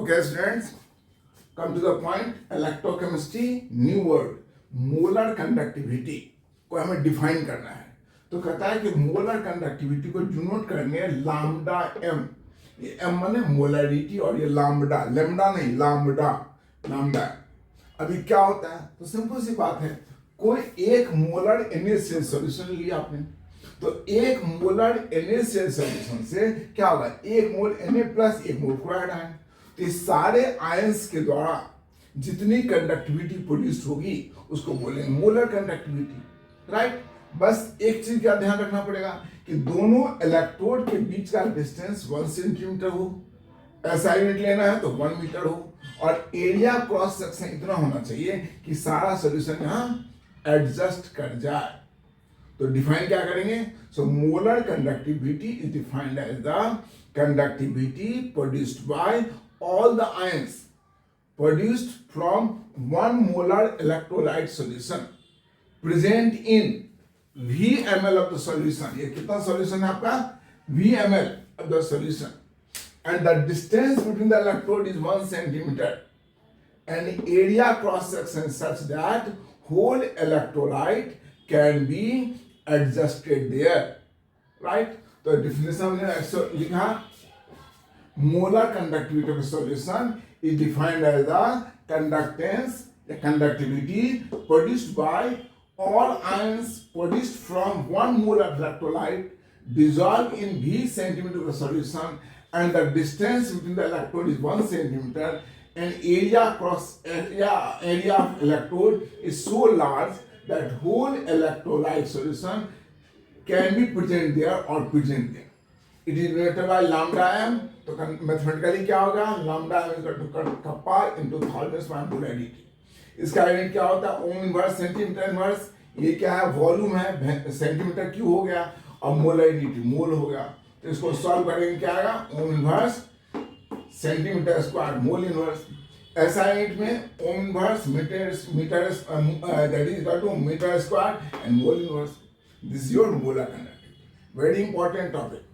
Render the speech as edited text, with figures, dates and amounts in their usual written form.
Okay, students, come to the point. Electrochemistry new word molar conductivity को हमें define करना है। तो कहता है कि मोलर कंडक्टिविटी को डिनोट करने लैम्डा एम, ये एम माने मोलरिटी और ये लैम्डा, लैम्डा नहीं लैम्डा, लैम्डा। अभी क्या होता है, तो सिंपल सी बात है, कोई एक मोलर NaCl सॉल्यूशन लिया आपने, तो एक मोलर NaCl सॉल्यूशन से क्या होगा, एक मोल Na प्लस एक मोल क्लोराइड आयन। तो इस सारे आयंस के द्वारा जितनी कंडक्टिविटी प्रोड्यूस होगी उसको बोलेंगे मोलर कंडक्टिविटी, राइट। बस एक चीज का ध्यान रखना पड़ेगा कि दोनों इलेक्ट्रोड के बीच का डिस्टेंस 1 सेंटीमीटर हो, ऐसा यूनिट लेना है तो 1 मीटर हो, और एरिया क्रॉस सेक्शन इतना होना चाहिए कि सारा सॉल्यूशन यहाँ एडजस्ट कर जाए। तो डिफाइन क्या करेंगे, so molar conductivity is defined as the conductivity produced by all the ions produced from 1 molar electrolyte solution present in V ml of the solution। ये कितना solution है आपका, V ml of the solution, and the distance between the electrode is 1 centimeter and area cross section such that whole electrolyte can be adjusted there, right। तो definition में लिखा, molar conductivity of a solution is defined as the conductance, the conductivity produced by all ions produced from 1 mole of electrolyte dissolved in V centimeter of the solution, and the distance between the electrode is 1 centimeter and area of electrode is so large that whole electrolyte solution can be present there or present there। It is denoted by lambda m। तो mathematically क्या होगा, lambda M equal to kappa into thousands by molarity. इसका unit क्या होता है, ओम inverse centimetre inverse. ये क्या है, वॉल्यूम है, सेंटीमीटर क्यूब हो गया, और मोलरिटी मोल हो गया। तो इसको सॉल्व करेंगे क्या आएगा, ohm inverse centimetre square mole inverse. ऐसा यूनिट में ohm inverse metre that is equal to metre square and mole inverse. This is your molar conductivity, very important topic.